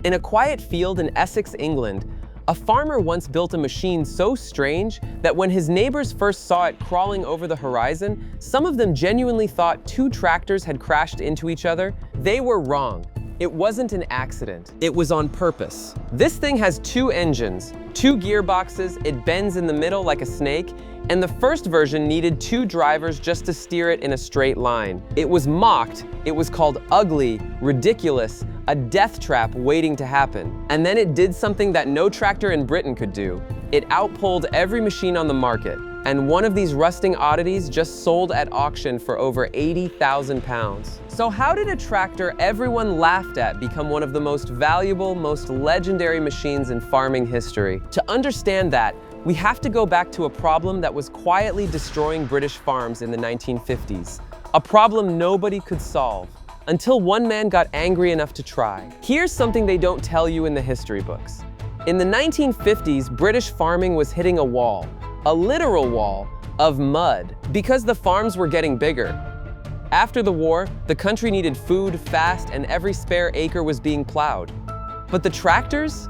In a quiet field in Essex, England, a farmer once built a machine so strange that when his neighbors first saw it crawling over the horizon, some of them genuinely thought two tractors had crashed into each other. They were wrong. It wasn't an accident. It was on purpose. This thing has two engines, two gearboxes, it bends in the middle like a snake, and the first version needed two drivers just to steer it in a straight line. It was mocked, it was called ugly, ridiculous, a death trap waiting to happen. And then it did something that no tractor in Britain could do. It outpulled every machine on the market, and one of these rusting oddities just sold at auction for over £80,000. So how did a tractor everyone laughed at become one of the most valuable, most legendary machines in farming history? To understand that, we have to go back to a problem that was quietly destroying British farms in the 1950s. A problem nobody could solve, until one man got angry enough to try. Here's something they don't tell you in the history books. In the 1950s, British farming was hitting a wall, a literal wall, of mud, because the farms were getting bigger. After the war, the country needed food fast and every spare acre was being plowed. But the tractors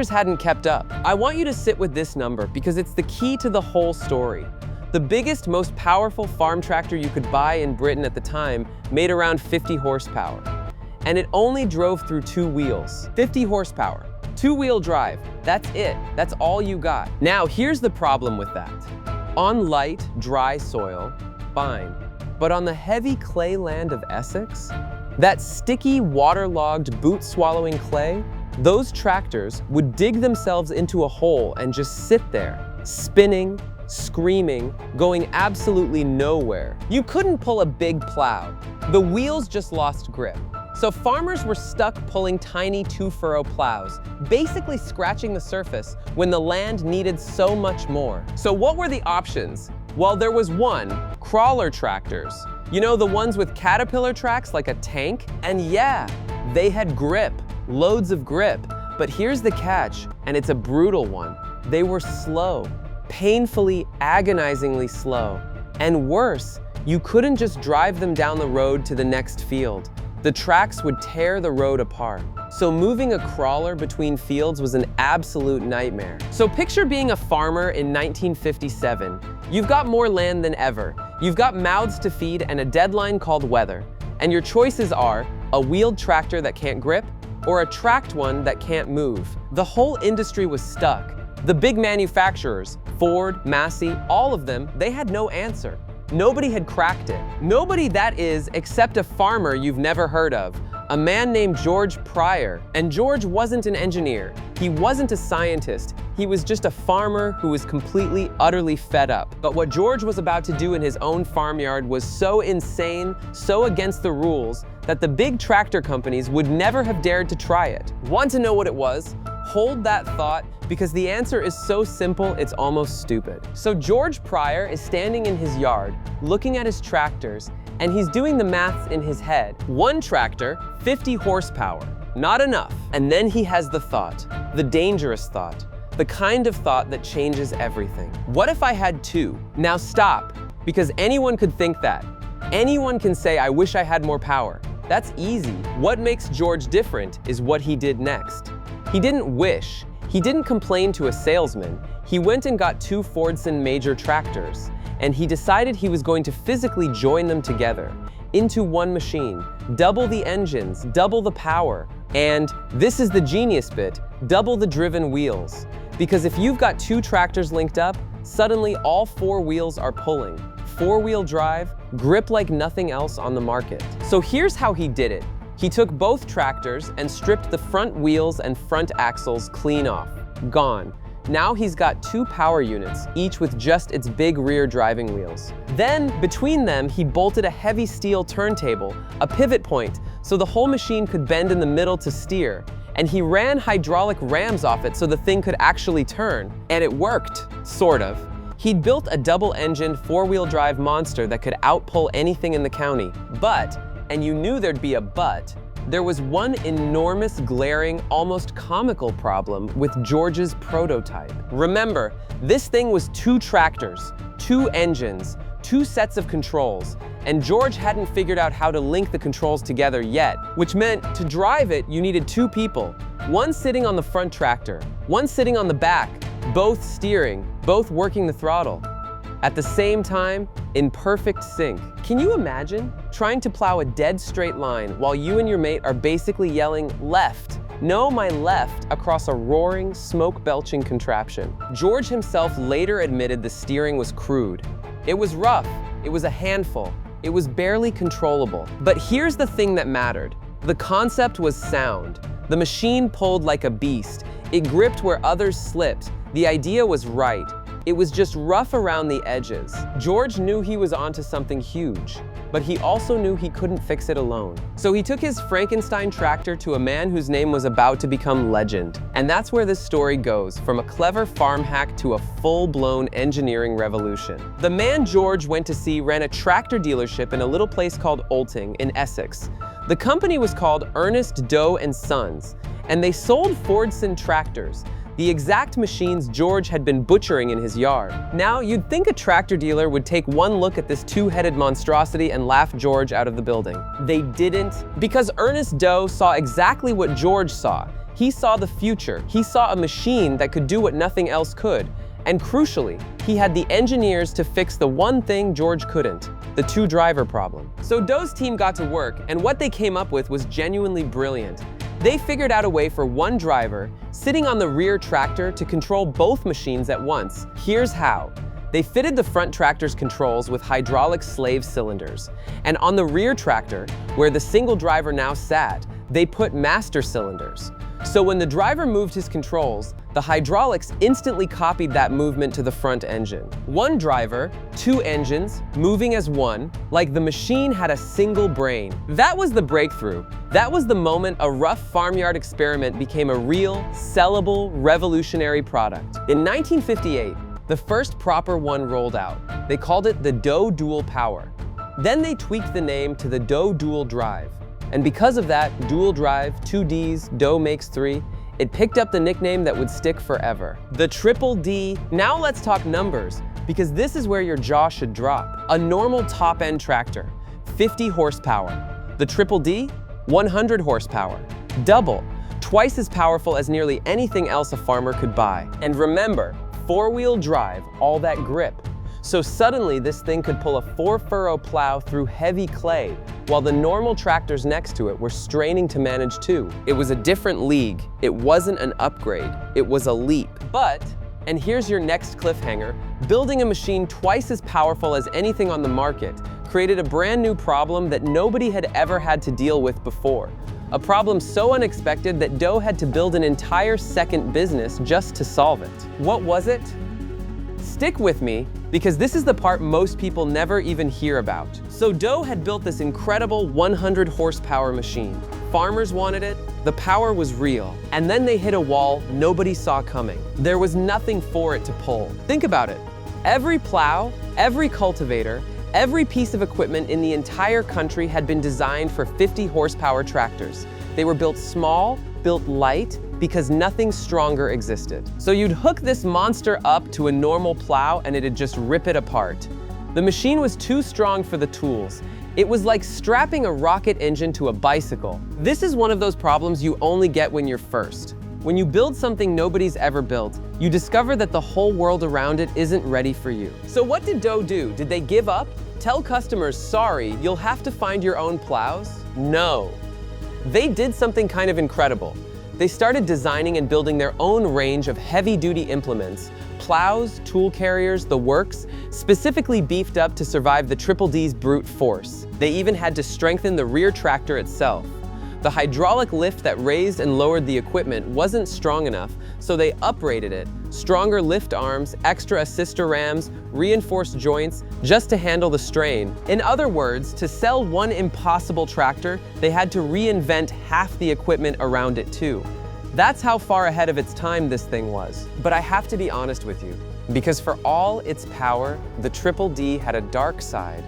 hadn't kept up. I want you to sit with this number because it's the key to the whole story. The biggest, most powerful farm tractor you could buy in Britain at the time made around 50 horsepower. And it only drove through two wheels. 50 horsepower, two-wheel drive, that's it. That's all you got. Now, here's the problem with that. On light, dry soil, fine. But on the heavy clay land of Essex, that sticky, waterlogged, boot-swallowing clay, those tractors would dig themselves into a hole and just sit there, spinning, screaming, going absolutely nowhere. You couldn't pull a big plow. The wheels just lost grip. So farmers were stuck pulling tiny two-furrow plows, basically scratching the surface when the land needed so much more. So what were the options? Well, there was one, crawler tractors. You know, the ones with caterpillar tracks like a tank? And yeah, they had grip, loads of grip. But here's the catch, and it's a brutal one. They were slow, painfully, agonizingly slow. And worse, you couldn't just drive them down the road to the next field. The tracks would tear the road apart. So moving a crawler between fields was an absolute nightmare. So picture being a farmer in 1957. You've got more land than ever. You've got mouths to feed and a deadline called weather. And your choices are a wheeled tractor that can't grip or a tracked one that can't move. The whole industry was stuck. The big manufacturers, Ford, Massey, all of them, they had no answer. Nobody had cracked it. Nobody, that is, except a farmer you've never heard of, a man named George Pryor. And George wasn't an engineer. He wasn't a scientist. He was just a farmer who was completely, utterly fed up. But what George was about to do in his own farmyard was so insane, so against the rules, that the big tractor companies would never have dared to try it. Want to know what it was? Hold that thought, because the answer is so simple, it's almost stupid. So George Pryor is standing in his yard, looking at his tractors, and he's doing the maths in his head. One tractor, 50 horsepower, not enough. And then he has the thought, the dangerous thought, the kind of thought that changes everything. What if I had two? Now stop, because anyone could think that. Anyone can say, I wish I had more power. That's easy. What makes George different is what he did next. He didn't wish. He didn't complain to a salesman. He went and got two Fordson Major tractors, and he decided he was going to physically join them together into one machine, double the engines, double the power, and this is the genius bit, double the driven wheels. Because if you've got two tractors linked up, suddenly all four wheels are pulling. Four-wheel drive, grip like nothing else on the market. So here's how he did it. He took both tractors and stripped the front wheels and front axles clean off. Gone. Now he's got two power units, each with just its big rear driving wheels. Then, between them, he bolted a heavy steel turntable, a pivot point, so the whole machine could bend in the middle to steer. And he ran hydraulic rams off it so the thing could actually turn. And it worked, sort of. He'd built a double-engined, four-wheel drive monster that could outpull anything in the county. But, and you knew there'd be a but, there was one enormous, glaring, almost comical problem with George's prototype. Remember, this thing was two tractors, two engines, two sets of controls, and George hadn't figured out how to link the controls together yet, which meant to drive it, you needed two people, one sitting on the front tractor, one sitting on the back, both steering, both working the throttle. At the same time, in perfect sync. Can you imagine trying to plow a dead straight line while you and your mate are basically yelling, "Left! No, my left," across a roaring, smoke-belching contraption? George himself later admitted the steering was crude. It was rough, it was a handful, it was barely controllable. But here's the thing that mattered. The concept was sound. The machine pulled like a beast. It gripped where others slipped. The idea was right. It was just rough around the edges. George knew he was onto something huge, but he also knew he couldn't fix it alone. So he took his Frankenstein tractor to a man whose name was about to become legend. And that's where this story goes, from a clever farm hack to a full-blown engineering revolution. The man George went to see ran a tractor dealership in a little place called Olting in Essex. The company was called Ernest Doe Sons, and they sold Fordson tractors, the exact machines George had been butchering in his yard. Now, you'd think a tractor dealer would take one look at this two-headed monstrosity and laugh George out of the building. They didn't, because Ernest Doe saw exactly what George saw. He saw the future. He saw a machine that could do what nothing else could. And crucially, he had the engineers to fix the one thing George couldn't, the two-driver problem. So Doe's team got to work, and what they came up with was genuinely brilliant. They figured out a way for one driver, sitting on the rear tractor, to control both machines at once. Here's how. They fitted the front tractor's controls with hydraulic slave cylinders. And on the rear tractor, where the single driver now sat, they put master cylinders. So when the driver moved his controls, the hydraulics instantly copied that movement to the front engine. One driver, two engines, moving as one, like the machine had a single brain. That was the breakthrough. That was the moment a rough farmyard experiment became a real, sellable, revolutionary product. In 1958, the first proper one rolled out. They called it the Doe Dual Power. Then they tweaked the name to the Doe Dual Drive. And because of that, dual drive, 2 Ds, Doe makes 3, it picked up the nickname that would stick forever. The Triple-D. Now let's talk numbers, because this is where your jaw should drop. A normal top-end tractor, 50 horsepower. The Triple-D, 100 horsepower. Double, twice as powerful as nearly anything else a farmer could buy. And remember, 4-wheel drive, all that grip. So suddenly this thing could pull a 4-furrow plow through heavy clay, while the normal tractors next to it were straining to manage too. It was a different league. It wasn't an upgrade. It was a leap. But, and here's your next cliffhanger, building a machine twice as powerful as anything on the market created a brand new problem that nobody had ever had to deal with before. A problem so unexpected that Doe had to build an entire second business just to solve it. What was it? Stick with me, because this is the part most people never even hear about. So Doe had built this incredible 100 horsepower machine. Farmers wanted it, the power was real, and then they hit a wall nobody saw coming. There was nothing for it to pull. Think about it. Every plow, every cultivator, every piece of equipment in the entire country had been designed for 50 horsepower tractors. They were built small, built light, because nothing stronger existed. So you'd hook this monster up to a normal plow and it'd just rip it apart. The machine was too strong for the tools. It was like strapping a rocket engine to a bicycle. This is one of those problems you only get when you're first. When you build something nobody's ever built, you discover that the whole world around it isn't ready for you. So what did Doe do? Did they give up? Tell customers, sorry, you'll have to find your own plows? No. They did something kind of incredible. They started designing and building their own range of heavy-duty implements, plows, tool carriers, the works, specifically beefed up to survive the Triple-D's brute force. They even had to strengthen the rear tractor itself. The hydraulic lift that raised and lowered the equipment wasn't strong enough, so they uprated it. Stronger lift arms, extra assister rams, reinforced joints, just to handle the strain. In other words, to sell one impossible tractor, they had to reinvent half the equipment around it too. That's how far ahead of its time this thing was. But I have to be honest with you, because for all its power, the Triple-D had a dark side.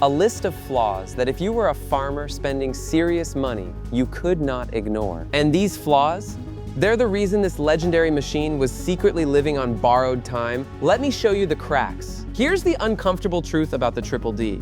A list of flaws that if you were a farmer spending serious money, you could not ignore. And these flaws, they're the reason this legendary machine was secretly living on borrowed time. Let me show you the cracks. Here's the uncomfortable truth about the Triple D.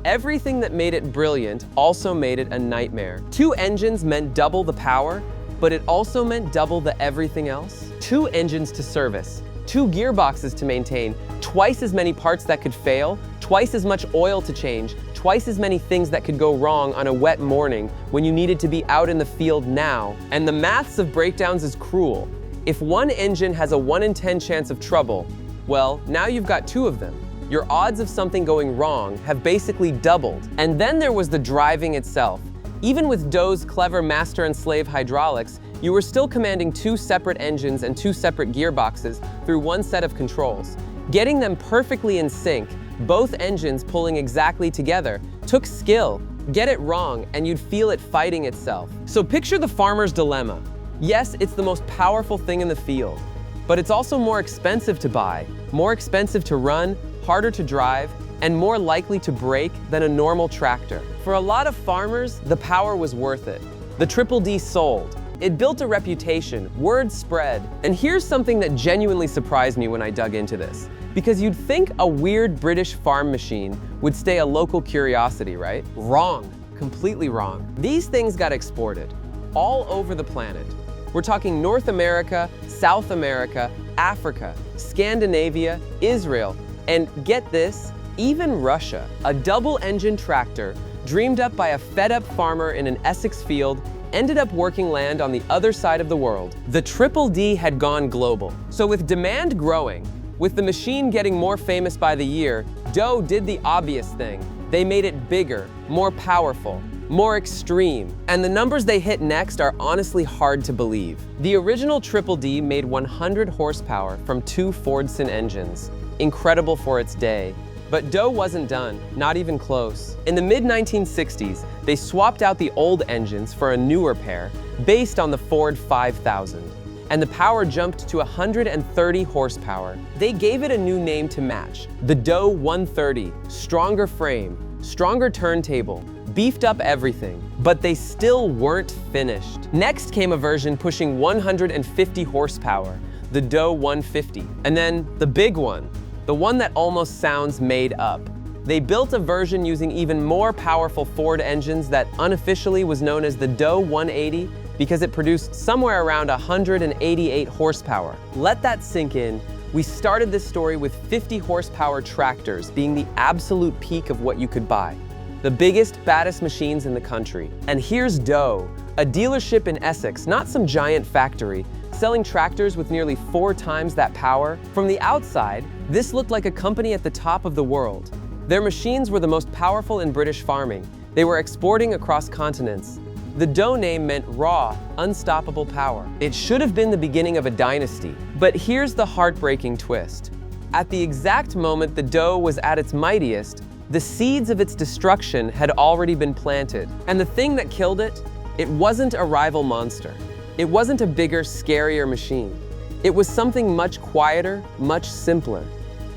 Everything that made it brilliant also made it a nightmare. 2 engines meant double the power, but it also meant double the everything else. 2 engines to service, 2 gearboxes to maintain, twice as many parts that could fail, twice as much oil to change, twice as many things that could go wrong on a wet morning when you needed to be out in the field now. And the maths of breakdowns is cruel. If one engine has a 1 in 10 chance of trouble, well, now you've got 2 of them. Your odds of something going wrong have basically doubled. And then there was the driving itself. Even with Doe's clever master and slave hydraulics, you were still commanding 2 separate engines and 2 separate gearboxes through 1 set of controls. Getting them perfectly in sync, both engines pulling exactly together, took skill. Get it wrong, and you'd feel it fighting itself. So picture the farmer's dilemma. Yes, it's the most powerful thing in the field, but it's also more expensive to buy, more expensive to run, harder to drive, and more likely to break than a normal tractor. For a lot of farmers, the power was worth it. The Triple D sold. It built a reputation, word spread. And here's something that genuinely surprised me when I dug into this. Because you'd think a weird British farm machine would stay a local curiosity, right? Wrong. Completely wrong. These things got exported all over the planet. We're talking North America, South America, Africa, Scandinavia, Israel, and get this, even Russia. A double-engine tractor, dreamed up by a fed-up farmer in an Essex field, ended up working land on the other side of the world. The Triple D had gone global. So with demand growing, with the machine getting more famous by the year, Doe did the obvious thing. They made it bigger, more powerful, more extreme. And the numbers they hit next are honestly hard to believe. The original Triple D made 100 horsepower from 2 Fordson engines. Incredible for its day. But Doe wasn't done, not even close. In the mid-1960s, they swapped out the old engines for a newer pair, based on the Ford 5000. And the power jumped to 130 horsepower. They gave it a new name to match, the Doe 130. Stronger frame, stronger turntable, beefed up everything. But they still weren't finished. Next came a version pushing 150 horsepower, the Doe 150. And then the big one, the one that almost sounds made up. They built a version using even more powerful Ford engines that unofficially was known as the Doe 180 because it produced somewhere around 188 horsepower. Let that sink in. We started this story with 50 horsepower tractors being the absolute peak of what you could buy. The biggest, baddest machines in the country. And here's Doe, a dealership in Essex, not some giant factory, selling tractors with nearly 4 times that power. From the outside, this looked like a company at the top of the world. Their machines were the most powerful in British farming. They were exporting across continents. The Doe name meant raw, unstoppable power. It should have been the beginning of a dynasty. But here's the heartbreaking twist. At the exact moment the Doe was at its mightiest, the seeds of its destruction had already been planted. And the thing that killed it, it wasn't a rival monster. It wasn't a bigger, scarier machine. It was something much quieter, much simpler,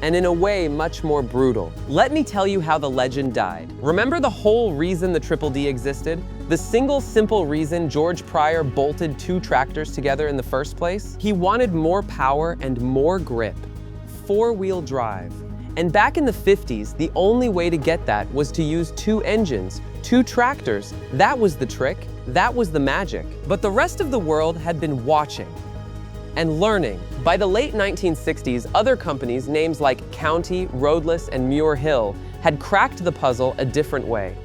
and in a way much more brutal. Let me tell you how the legend died. Remember the whole reason the Triple D existed? The single simple reason George Pryor bolted 2 tractors together in the first place? He wanted more power and more grip. 4-wheel drive. And back in the 50s, the only way to get that was to use 2 engines, 2 tractors. That was the trick. That was the magic. But the rest of the world had been watching and learning. By the late 1960s, other companies, names like County, Roadless, and Muir Hill, had cracked the puzzle a different way.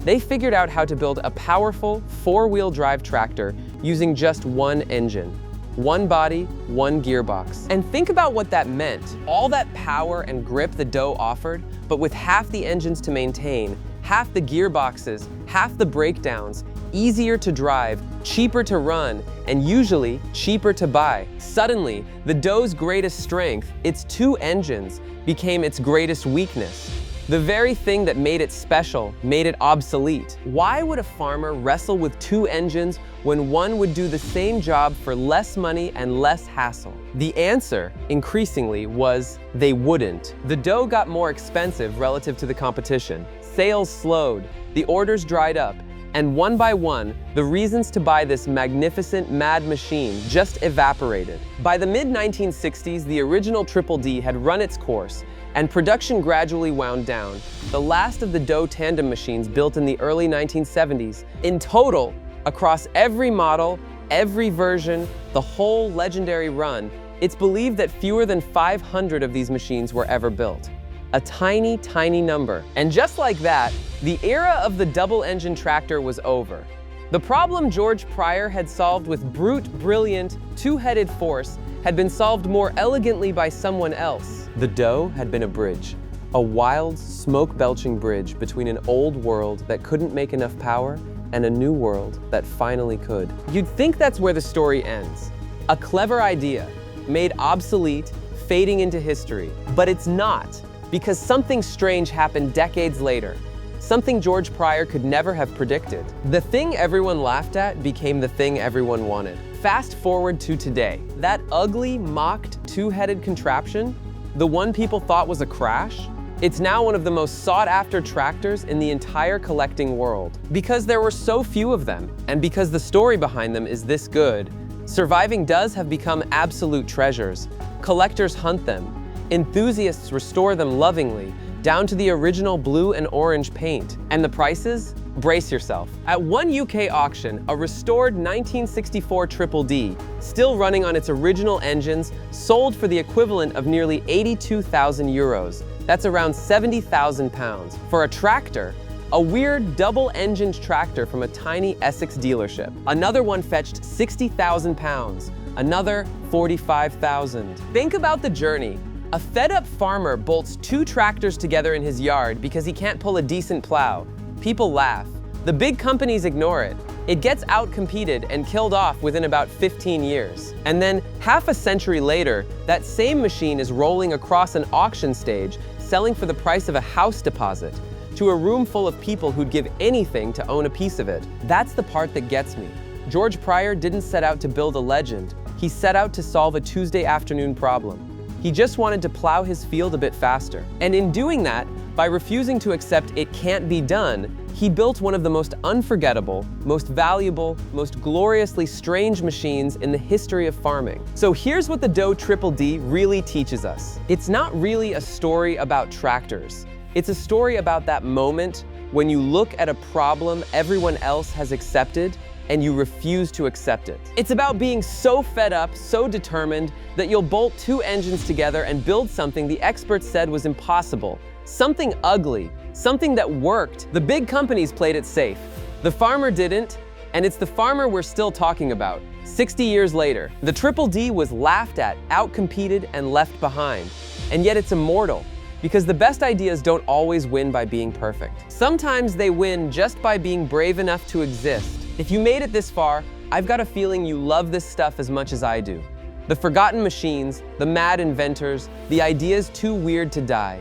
They figured out how to build a powerful 4-wheel drive tractor using just 1 engine. 1 body, 1 gearbox. And think about what that meant. All that power and grip the Doe offered, but with half the engines to maintain, half the gearboxes, half the breakdowns, easier to drive, cheaper to run, and usually cheaper to buy. Suddenly, the Doe's greatest strength, its 2 engines, became its greatest weakness. The very thing that made it special made it obsolete. Why would a farmer wrestle with 2 engines when one would do the same job for less money and less hassle? The answer, increasingly, was they wouldn't. The Doe got more expensive relative to the competition. Sales slowed, the orders dried up, And one by one, the reasons to buy this magnificent mad machine just evaporated. By the mid-1960s, the original Triple-D had run its course, and production gradually wound down. The last of the Doe tandem machines built in the early 1970s. In total, across every model, every version, the whole legendary run, it's believed that fewer than 500 of these machines were ever built. A tiny, tiny number. And just like that, the era of the double-engine tractor was over. The problem George Pryor had solved with brute, brilliant, two-headed force had been solved more elegantly by someone else. The Doe had been a bridge. A wild, smoke-belching bridge between an old world that couldn't make enough power and a new world that finally could. You'd think that's where the story ends. A clever idea, made obsolete, fading into history. But it's not, because something strange happened decades later. Something George Pryor could never have predicted. The thing everyone laughed at became the thing everyone wanted. Fast forward to today. That ugly, mocked, two-headed contraption, the one people thought was a crash, it's now one of the most sought-after tractors in the entire collecting world. Because there were so few of them, and because the story behind them is this good, surviving does have become absolute treasures. Collectors hunt them. Enthusiasts restore them lovingly, down to the original blue and orange paint. And the prices? Brace yourself. At one UK auction, a restored 1964 Triple-D, still running on its original engines, sold for the equivalent of nearly 82,000 euros. That's around 70,000 pounds. For a tractor, a weird double-engined tractor from a tiny Essex dealership. Another one fetched 60,000 pounds, another 45,000. Think about the journey. A fed-up farmer bolts two tractors together in his yard because he can't pull a decent plow. People laugh. The big companies ignore it. It gets out-competed and killed off within about 15 years. And then, half a century later, that same machine is rolling across an auction stage, selling for the price of a house deposit, to a room full of people who'd give anything to own a piece of it. That's the part that gets me. George Pryor didn't set out to build a legend. He set out to solve a Tuesday afternoon problem. He just wanted to plow his field a bit faster. And in doing that, by refusing to accept it can't be done, he built one of the most unforgettable, most valuable, most gloriously strange machines in the history of farming. So here's what the Doe Triple-D really teaches us. It's not really a story about tractors. It's a story about that moment when you look at a problem everyone else has accepted and you refuse to accept it. It's about being so fed up, so determined, that you'll bolt two engines together and build something the experts said was impossible. Something ugly, something that worked. The big companies played it safe. The farmer didn't, and it's the farmer we're still talking about. 60 years later, the Triple-D was laughed at, outcompeted, and left behind. And yet it's immortal, because the best ideas don't always win by being perfect. Sometimes they win just by being brave enough to exist. If you made it this far, I've got a feeling you love this stuff as much as I do. The forgotten machines, the mad inventors, the ideas too weird to die.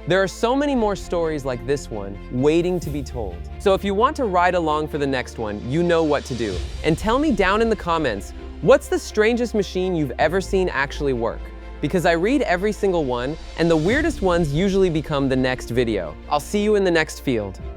There are so many more stories like this one, waiting to be told. So if you want to ride along for the next one, you know what to do. And tell me down in the comments, what's the strangest machine you've ever seen actually work? Because I read every single one, and the weirdest ones usually become the next video. I'll see you in the next field.